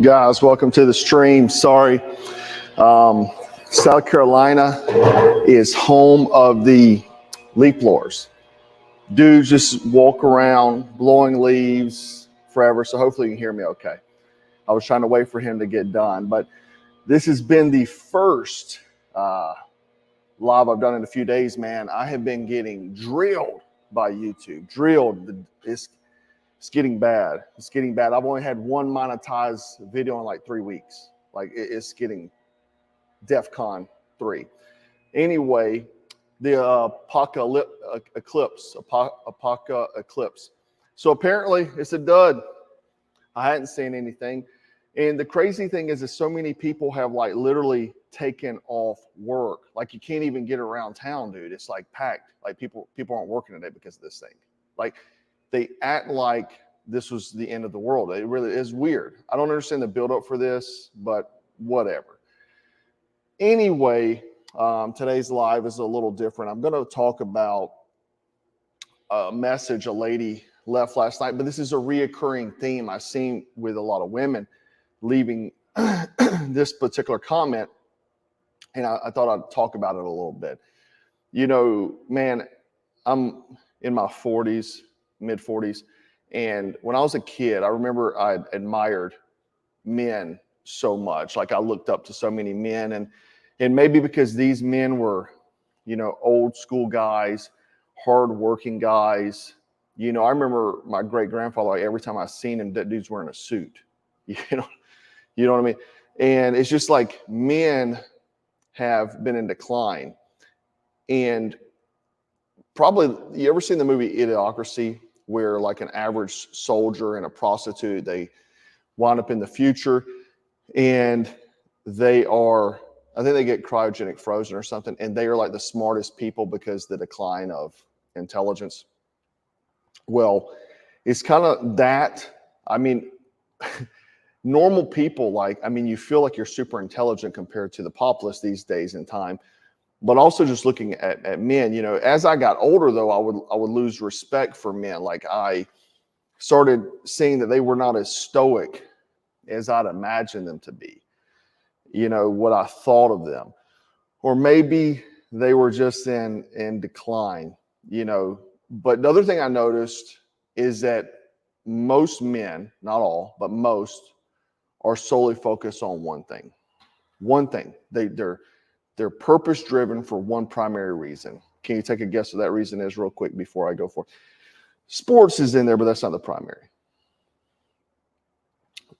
Guys, welcome to the stream. Sorry. South Carolina is home of the leaf blowers. Dudes just walk around blowing leaves forever, so hopefully you can hear me okay. I was trying to wait for him to get done, but this has been the first live I've done in a few days, man. I have been getting drilled by YouTube. It's getting bad. It's getting bad. I've only had one monetized video in like 3 weeks. Like it's getting DEFCON 3. Anyway, the apocalypse. So apparently it's a dud. I hadn't seen anything. And the crazy thing is that so many people have like literally taken off work. Like you can't even get around town, dude. It's like packed. Like people aren't working today because of this thing. Like they act like this was the end of the world. It really is weird. I don't understand the buildup for this, but whatever. Anyway, today's live is a little different. I'm going to talk about a message a lady left last night, but this is a reoccurring theme I've seen with a lot of women leaving this particular comment, and I thought I'd talk about it a little bit. You know, man, I'm in my 40s, mid 40s. And when I was a kid, I remember I admired men so much. Like I looked up to so many men, and maybe because these men were, you know, old school guys, hardworking guys. You know, I remember my great grandfather, like every time I seen him, that dude's wearing a suit. You know what I mean? And it's just like men have been in decline. And probably, you ever seen the movie Idiocracy, where like an average soldier and a prostitute, they wind up in the future and they are, I think they get cryogenic frozen or something, and they are like the smartest people because the decline of intelligence. Well, it's kind of that. I mean, normal people, like, I mean, you feel like you're super intelligent compared to the populace these days in time. But also just looking at men, you know, as I got older, though, I would lose respect for men. Like I started seeing that they were not as stoic as I'd imagined them to be, you know, what I thought of them. Or maybe they were just in decline, you know. But the other thing I noticed is that most men, not all, but most, are solely focused on one thing. One thing. They're purpose-driven for one primary reason. Can you take a guess what that reason is real quick before I go for it? Sports is in there, but that's not the primary.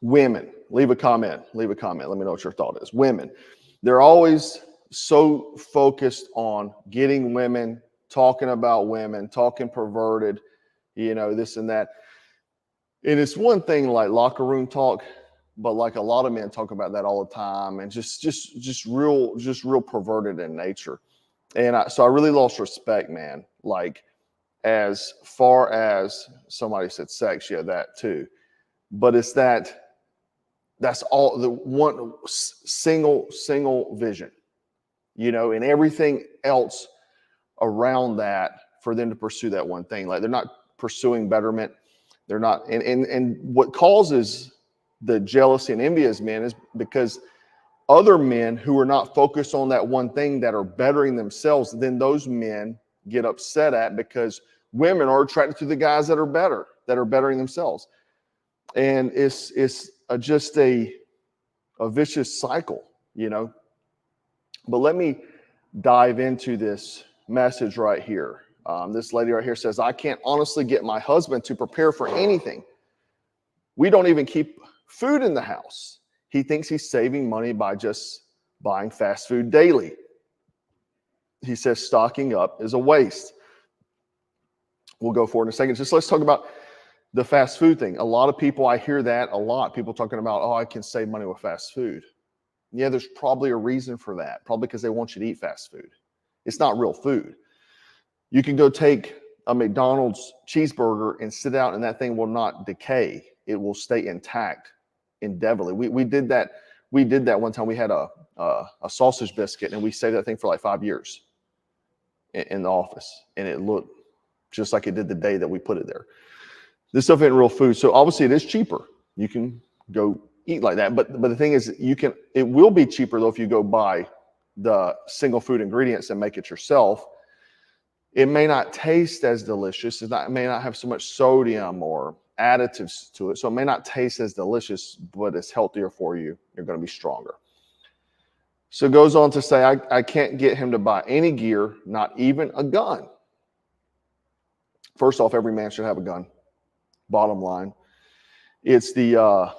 Women, leave a comment. Let me know what your thought is. Women, they're always so focused on getting women, talking about women, talking perverted, you know, this and that. And it's one thing like locker room talk, but like a lot of men talk about that all the time, and just real perverted in nature. And so I really lost respect, man. Like as far as somebody said sex, yeah, that too. But it's that's all the one single vision, you know, and everything else around that for them to pursue that one thing. Like they're not pursuing betterment. They're not, and what causes the jealousy and envy as men is because other men who are not focused on that one thing that are bettering themselves, then those men get upset at because women are attracted to the guys that are better, that are bettering themselves. And it's just a vicious cycle, you know. But let me dive into this message right here. This lady right here says, I can't honestly get my husband to prepare for anything. We don't even keep food in the house. He thinks he's saving money by just buying fast food daily. He says stocking up is a waste. We'll go for it in a second. Just let's talk about the fast food thing. A lot of people, I hear that a lot. People talking about, oh, I can save money with fast food. Yeah, there's probably a reason for that. Probably because they want you to eat fast food. It's not real food. You can go take a McDonald's cheeseburger and sit out, and that thing will not decay. It will stay intact indefinitely. We did that. We did that one time. We had a sausage biscuit, and we saved that thing for like 5 years in the office, and it looked just like it did the day that we put it there. This stuff ain't real food, so obviously it is cheaper. You can go eat like that. But the thing is, it will be cheaper though if you go buy the single food ingredients and make it yourself. It may not taste as delicious. It may not have so much sodium or additives to it. So it may not taste as delicious, but it's healthier for you. You're going to be stronger. So it goes on to say, I can't get him to buy any gear, not even a gun. First off, every man should have a gun. Bottom line. It's the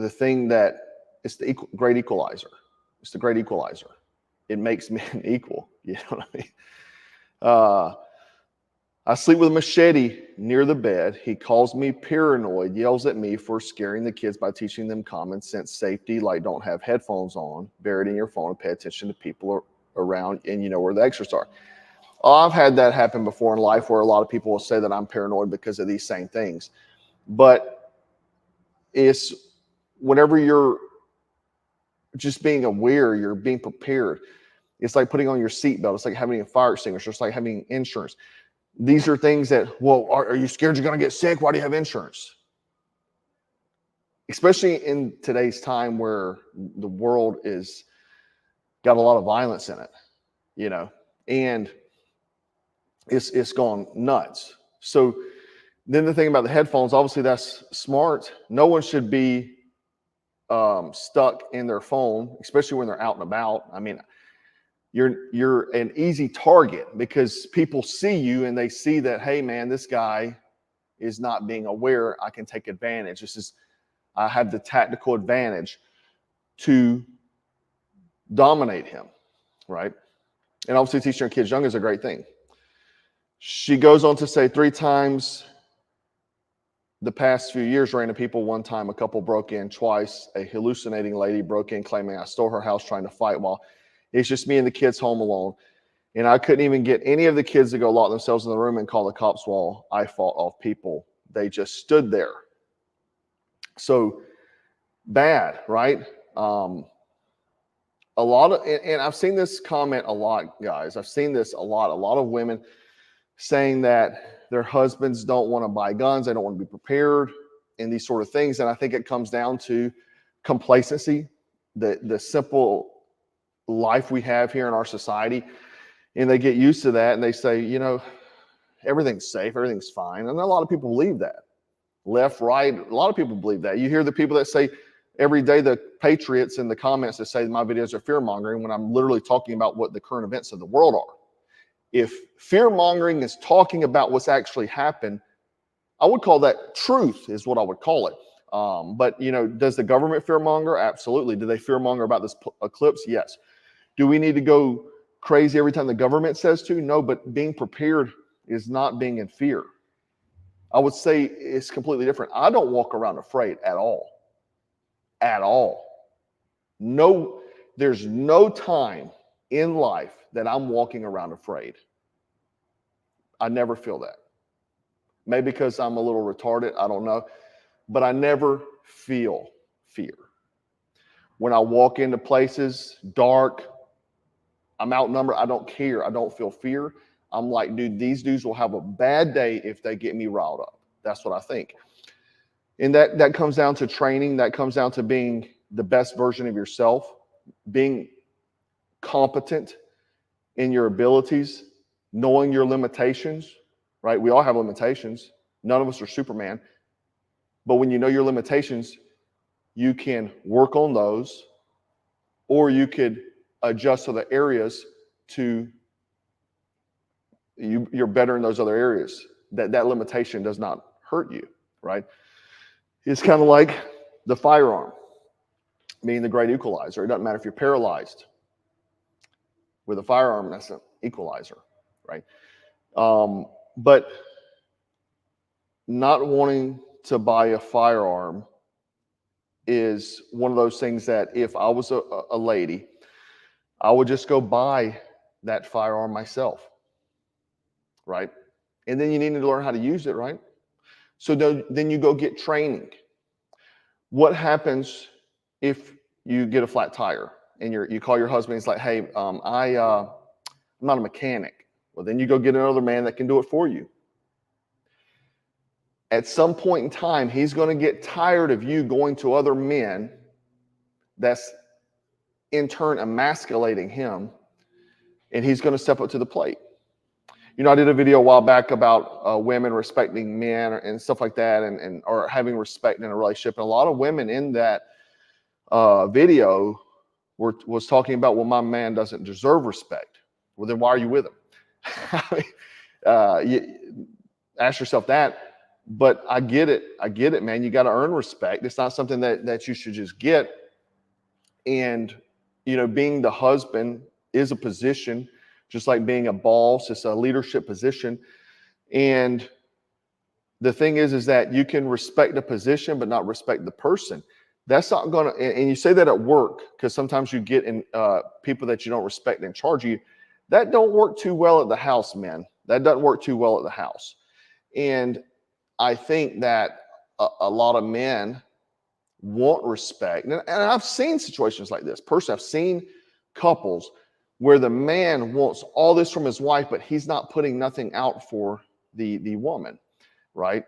thing that it's the great equalizer. It's the great equalizer. It makes men equal. You know what I mean? I sleep with a machete near the bed. He calls me paranoid, yells at me for scaring the kids by teaching them common sense safety, like don't have headphones on, bury it in your phone, and pay attention to people around, and you know where the extras are. I've had that happen before in life where a lot of people will say that I'm paranoid because of these same things. But it's whenever you're just being aware, you're being prepared. It's like putting on your seatbelt. It's like having a fire extinguisher. It's like having insurance. These are things that, well, are you scared you're going to get sick? Why do you have insurance? Especially in today's time where the world is got a lot of violence in it, you know, and it's gone nuts. So then the thing about the headphones, obviously that's smart. No one should be stuck in their phone, especially when they're out and about. I mean, you're an easy target because people see you and they see that, hey man, this guy is not being aware. I can take advantage. I have the tactical advantage to dominate him, right? And obviously teaching your kids young is a great thing. She goes on to say 3 times the past few years ran into people. One time a couple broke in, twice a hallucinating lady broke in claiming I stole her house trying to fight while it's just me and the kids home alone. And I couldn't even get any of the kids to go lock themselves in the room and call the cops while I fought off people. They just stood there. So bad, right? A lot of, and I've seen this comment a lot, guys. I've seen this a lot of women saying that their husbands don't want to buy guns. They don't want to be prepared and these sort of things. And I think it comes down to complacency, the simple life we have here in our society. And they get used to that and they say, you know, everything's safe, everything's fine. And a lot of people believe that. Left, right, a lot of people believe that. You hear the people that say every day, the patriots in the comments that say my videos are fear-mongering when I'm literally talking about what the current events of the world are. If fear-mongering is talking about what's actually happened, I would call that truth is what I would call it. But, you know, does the government fear-monger? Absolutely. Do they fear-monger about this eclipse? Yes. Do we need to go crazy every time the government says to? No, but being prepared is not being in fear. I would say it's completely different. I don't walk around afraid at all. At all. No, there's no time in life that I'm walking around afraid. I never feel that. Maybe because I'm a little retarded, I don't know. But I never feel fear. When I walk into places, dark, I'm outnumbered, I don't care. I don't feel fear. I'm like, dude, these dudes will have a bad day if they get me riled up. That's what I think. And that comes down to training. That comes down to being the best version of yourself, being competent in your abilities, knowing your limitations, right? We all have limitations. None of us are Superman. But when you know your limitations, you can work on those, or you could adjust to the areas to you're better in those other areas. That limitation does not hurt you, right? It's kind of like the firearm being the great equalizer. It doesn't matter if you're paralyzed. With a firearm, that's an equalizer, right? But not wanting to buy a firearm is one of those things that if I was a lady, I would just go buy that firearm myself, right? And then you need to learn how to use it, right? So then you go get training. What happens if you get a flat tire and you call your husband? He's like, hey, I'm not a mechanic. Well, then you go get another man that can do it for you. At some point in time, he's going to get tired of you going to other men. That's in turn emasculating him, and he's going to step up to the plate. You know, I did a video a while back about women respecting men and stuff like that, and or having respect in a relationship. And a lot of women in that video was talking about, well, my man doesn't deserve respect. Well, then why are you with him? You ask yourself that. But I get it, man. You got to earn respect. It's not something that you should just get. And, you know, being the husband is a position, just like being a boss. It's a leadership position. And the thing is that you can respect the position, but not respect the person. That's not going to, and you say that at work, because sometimes you get in people that you don't respect in charge of you. That don't work too well at the house, man. That doesn't work too well at the house. And I think that a lot of men want respect. And I've seen situations like this. Personally, I've seen couples where the man wants all this from his wife, but he's not putting nothing out for the woman, right?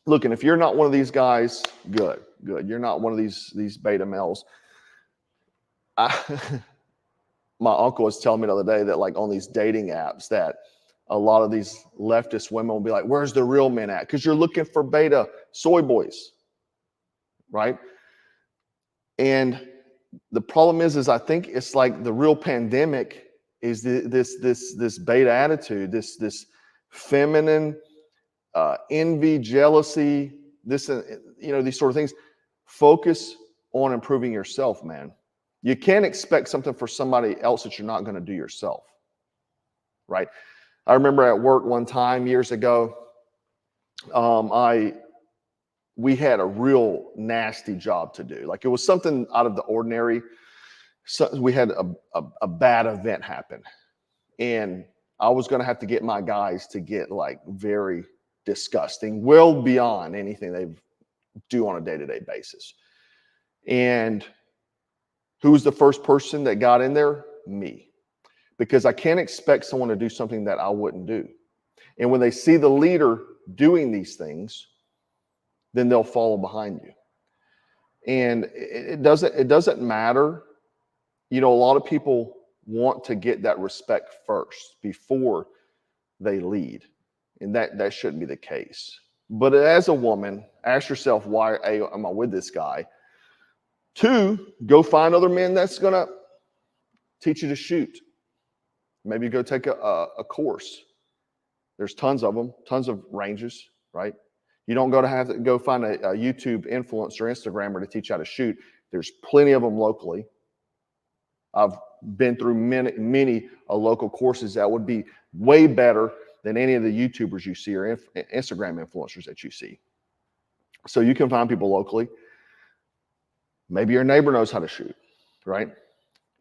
Look, and if you're not one of these guys, good. You're not one of these beta males. My uncle was telling me the other day that, like, on these dating apps, that a lot of these leftist women will be like, where's the real men at? Because you're looking for beta soy boys, right? And the problem is I think it's like the real pandemic is this beta attitude, this feminine envy, jealousy, these sort of things. Focus on improving yourself, man. You can't expect something for somebody else that you're not going to do yourself, right? I remember at work one time years ago, we had a real nasty job to do. Like, it was something out of the ordinary. So we had a bad event happen, and I was going to have to get my guys to get, like, very disgusting, well beyond anything they do on a day-to-day basis. And who was the first person that got in there? Me. Because I can't expect someone to do something that I wouldn't do. And when they see the leader doing these things, then they'll follow behind you. And it doesn't matter. You know, a lot of people want to get that respect first before they lead. And that shouldn't be the case. But as a woman, ask yourself, why am I with this guy? 2, go find other men that's going to teach you to shoot. Maybe go take a course. There's tons of them, tons of ranges, right? You don't have to go find a YouTube influencer, Instagrammer to teach how to shoot. There's plenty of them locally. I've been through many local courses that would be way better than any of the YouTubers you see or Instagram influencers that you see. So you can find people locally. Maybe your neighbor knows how to shoot, right?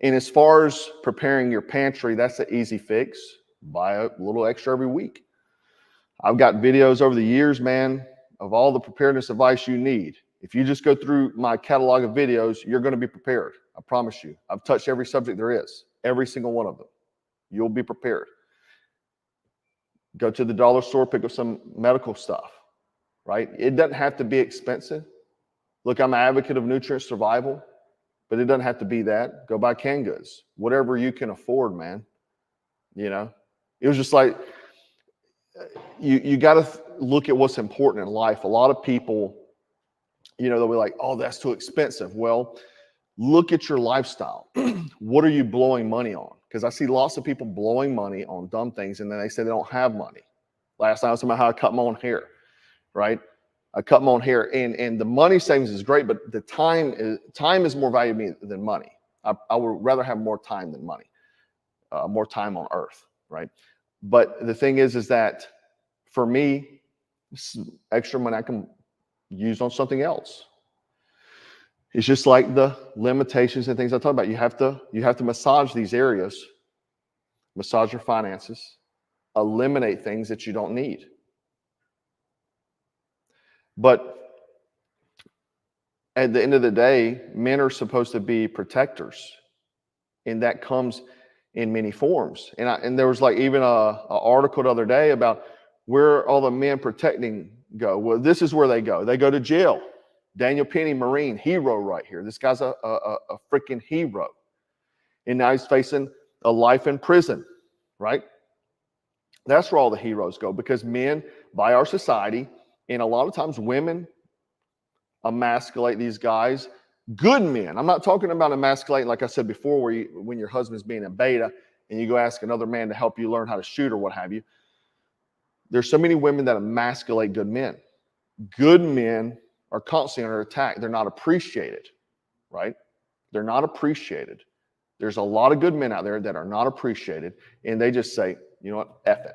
And as far as preparing your pantry, that's an easy fix. Buy a little extra every week. I've got videos over the years, man, of all the preparedness advice you need. If you just go through my catalog of videos, you're going to be prepared. I promise you. I've touched every subject there is, every single one of them. You'll be prepared. Go to the dollar store, pick up some medical stuff, right? It doesn't have to be expensive. Look, I'm an advocate of nutrient survival, but it doesn't have to be that. Go buy canned goods, whatever you can afford, man. You know, it was just like, you got to look at what's important in life. A lot of people, you know, they'll be like, oh, that's too expensive. Well, look at your lifestyle. What are you blowing money on? Because I see lots of people blowing money on dumb things, and then they say they don't have money. Last night I was talking about how I cut my own hair, right? I cut my own hair, and the money savings is great, but the time is more valuable to me than money. I would rather have more time than money, more time on earth, right? But the thing is that for me, this is extra money I can use on something else. It's just like the limitations and things I talk about. You have to massage these areas, massage your finances, eliminate things that you don't need. But at the end of the day, men are supposed to be protectors, and that comes in many forms. And there was like even a article the other day about where are all the men protecting go? Well, this is where they go. They go to jail. Daniel Penny, Marine, hero right here. This guy's a freaking hero. And now he's facing a life in prison, right? That's where all the heroes go, because men, by our society, and a lot of times women emasculate these guys. Good men. I'm not talking about emasculating, like I said before, where when your husband's being a beta and you go ask another man to help you learn how to shoot or what have you. There's so many women that emasculate good men. Good men are constantly under attack. They're not appreciated, right? They're not appreciated. There's a lot of good men out there that are not appreciated, and they just say, you know what, F it.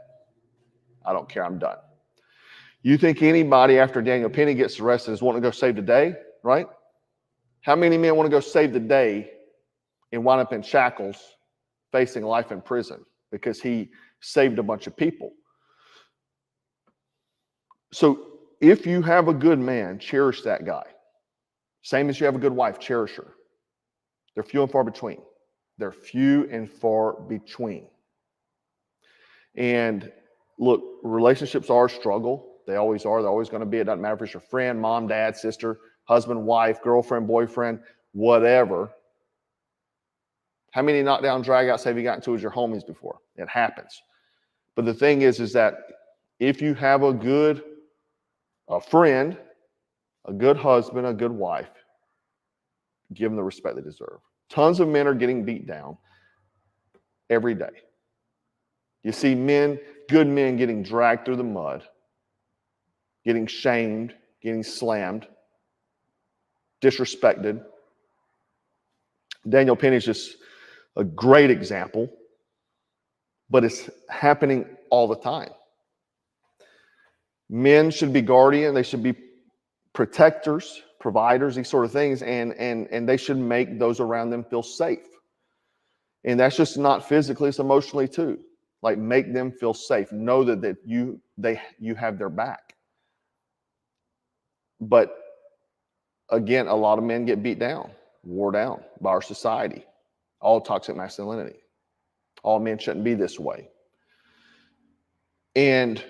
I don't care, I'm done. You think anybody after Daniel Penny gets arrested is wanting to go save the day, right? How many men want to go save the day and wind up in shackles facing life in prison because he saved a bunch of people? So if you have a good man, cherish that guy. Same as you have a good wife, cherish her. They're few and far between. They're few and far between. And look, relationships are a struggle. They always are. They're always going to be. It doesn't matter if it's your friend, mom, dad, sister, husband, wife, girlfriend, boyfriend, whatever. How many knockdown dragouts have you gotten to as your homies before? It happens. But the thing is that if you have a friend, a good husband, a good wife, give them the respect they deserve. Tons of men are getting beat down every day. You see men, good men, getting dragged through the mud, getting shamed, getting slammed, disrespected. Daniel Penny is just a great example, but it's happening all the time. Men should be guardian, they should be protectors, providers, these sort of things, and they should make those around them feel safe. And that's just not physically, it's emotionally too. Like, make them feel safe. Know that you have their back. But again, a lot of men get beat down, wore down by our society. All toxic masculinity. All men shouldn't be this way. And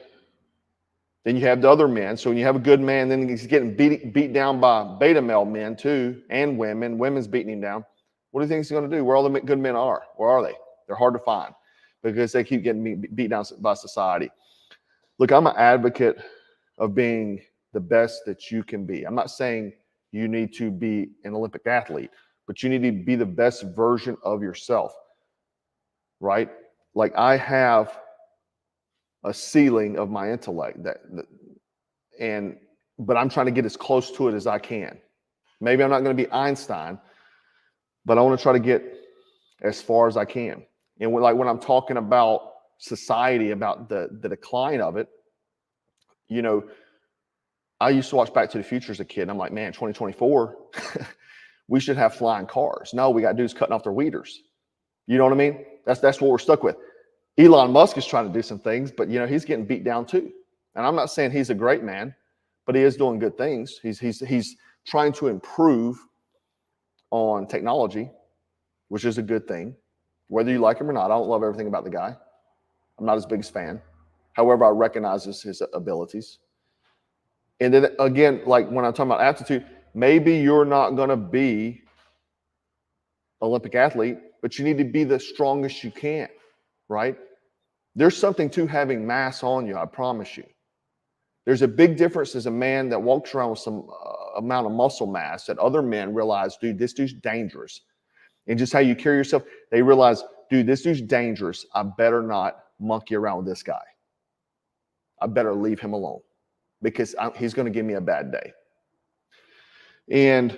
then you have the other men. So when you have a good man, then he's getting beat down by beta male men too, and women. Women's beating him down. What do you think he's going to do? Where all the good men are? Where are they? They're hard to find because they keep getting beat down by society. Look, I'm an advocate of being the best that you can be. I'm not saying you need to be an Olympic athlete, but you need to be the best version of yourself, right? Like, I have a ceiling of my intellect but I'm trying to get as close to it as I can. Maybe I'm not going to be Einstein, but I want to try to get as far as I can. And when I'm talking about society, about the decline of it, you know, I used to watch Back to the Future as a kid. And I'm like, man, 2024, we should have flying cars. No, we got dudes cutting off their weeders. You know what I mean? That's what we're stuck with. Elon Musk is trying to do some things, but you know, he's getting beat down too. And I'm not saying he's a great man, but he is doing good things. He's trying to improve on technology, which is a good thing. Whether you like him or not, I don't love everything about the guy. I'm not his biggest fan. However, I recognize his abilities. And then again, like when I'm talking about aptitude, maybe you're not going to be Olympic athlete, but you need to be the strongest you can, right? There's something to having mass on you, I promise you. There's a big difference as a man that walks around with some amount of muscle mass that other men realize, dude, this dude's dangerous. And just how you carry yourself, they realize, dude, this dude's dangerous. I better not monkey around with this guy. I better leave him alone because he's going to give me a bad day. And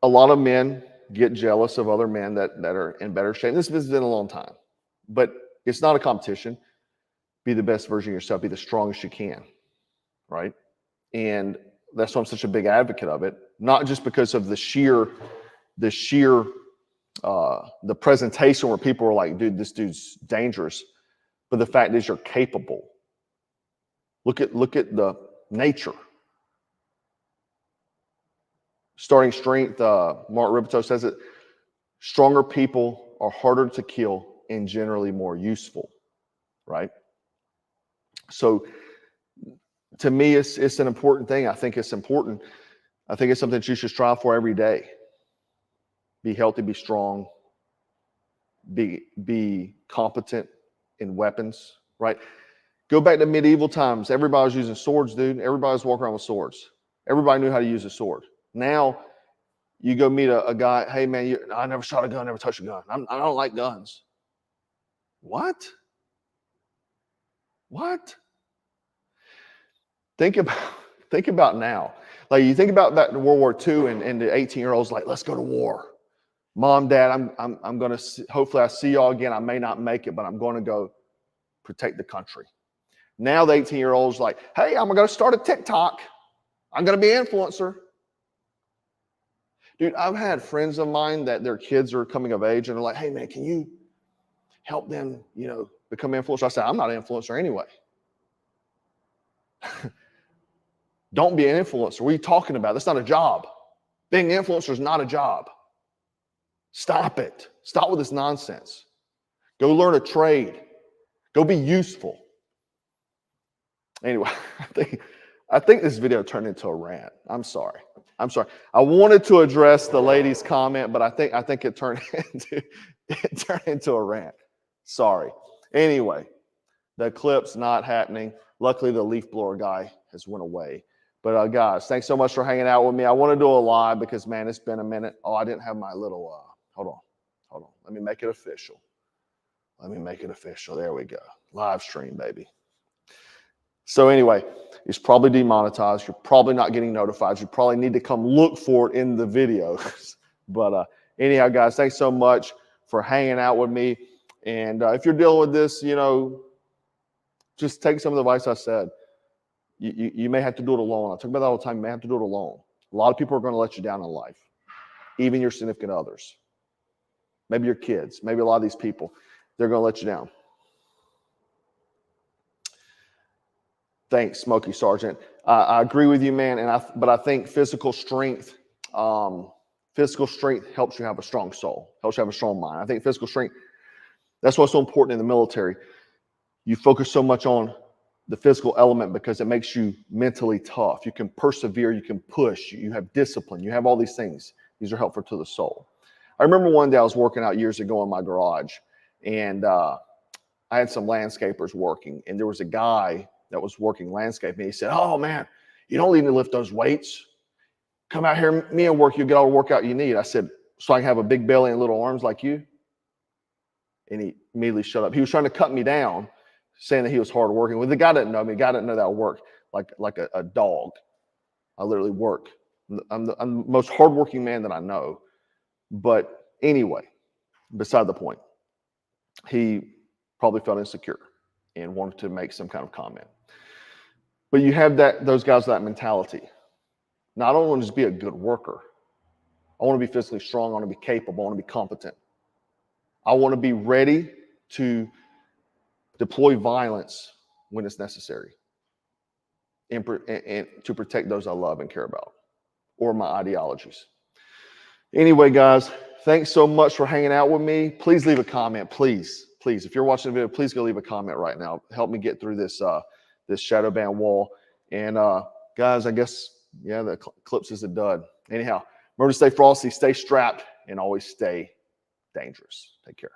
a lot of men get jealous of other men that are in better shape. This has been a long time, but it's not a competition. Be the best version of yourself. Be the strongest you can, right? And that's why I'm such a big advocate of it. Not just because of the presentation where people are like, dude, this dude's dangerous, but the fact is you're capable. Look at the nature. Starting strength, Mark Rippetoe says it, stronger people are harder to kill and generally more useful, right? So to me, it's an important thing. I think it's important. I think it's something that you should strive for every day. Be healthy, be strong, be competent in weapons, right? Go back to medieval times. Everybody was using swords, dude. Everybody was walking around with swords. Everybody knew how to use a sword. Now, you go meet a guy, hey, man, I never shot a gun, never touched a gun. I don't like guns. What? What? Think about now. Like, you think about that in World War II and the 18-year-olds like, let's go to war. Mom, Dad, I'm going to, hopefully I see y'all again. I may not make it, but I'm going to go protect the country. Now the 18-year-old's like, hey, I'm going to start a TikTok. I'm going to be an influencer. Dude, I've had friends of mine that their kids are coming of age and they're like, hey, man, can you help them, become influencers? I said, I'm not an influencer anyway. Don't be an influencer. What are you talking about? That's not a job. Being an influencer is not a job. Stop it. Stop with this nonsense. Go learn a trade. Go be useful. Anyway, I think this video turned into a rant. I'm sorry. I wanted to address the lady's comment, but I think it turned into a rant. Sorry. Anyway, the clip's not happening. Luckily, the leaf blower guy has went away. But guys, thanks so much for hanging out with me. I want to do a live because, man, it's been a minute. Oh, I didn't have my little, hold on. Let me make it official. There we go. Live stream, baby. So anyway, it's probably demonetized. You're probably not getting notified. You probably need to come look for it in the videos. But anyhow, guys, thanks so much for hanging out with me. And if you're dealing with this, just take some of the advice I said. You may have to do it alone. I talk about that all the time. You may have to do it alone. A lot of people are going to let you down in life, even your significant others. Maybe your kids. Maybe a lot of these people, they're going to let you down. Thanks, Smokey Sergeant. I agree with you, man. But I think physical strength helps you have a strong soul, helps you have a strong mind. I think physical strength, that's what's so important in the military. You focus so much on the physical element because it makes you mentally tough. You can persevere, you can push, you have discipline, you have all these things. These are helpful to the soul. I remember one day I was working out years ago in my garage, and I had some landscapers working, and there was a guy that was working landscaping. He said, oh, man, you don't need to lift those weights. Come out here, me and work, you'll get all the workout you need. I said, so I can have a big belly and little arms like you? And he immediately shut up. He was trying to cut me down, saying that he was hard working. Well, the guy didn't know me. The guy didn't know that I work like a dog. I literally work. I'm the most hardworking man that I know. But anyway, beside the point, he probably felt insecure and wanted to make some kind of comment. But you have those guys with that mentality. Now, I don't want to just be a good worker. I want to be physically strong. I want to be capable. I want to be competent. I want to be ready to deploy violence when it's necessary and to protect those I love and care about, or my ideologies. Anyway, guys, thanks so much for hanging out with me. Please leave a comment, please. Please, if you're watching the video, please go leave a comment right now. Help me get through this this shadow ban wall. And guys, I guess, yeah, the clips is a dud. Anyhow, remember to stay frosty, stay strapped, and always stay dangerous. Take care.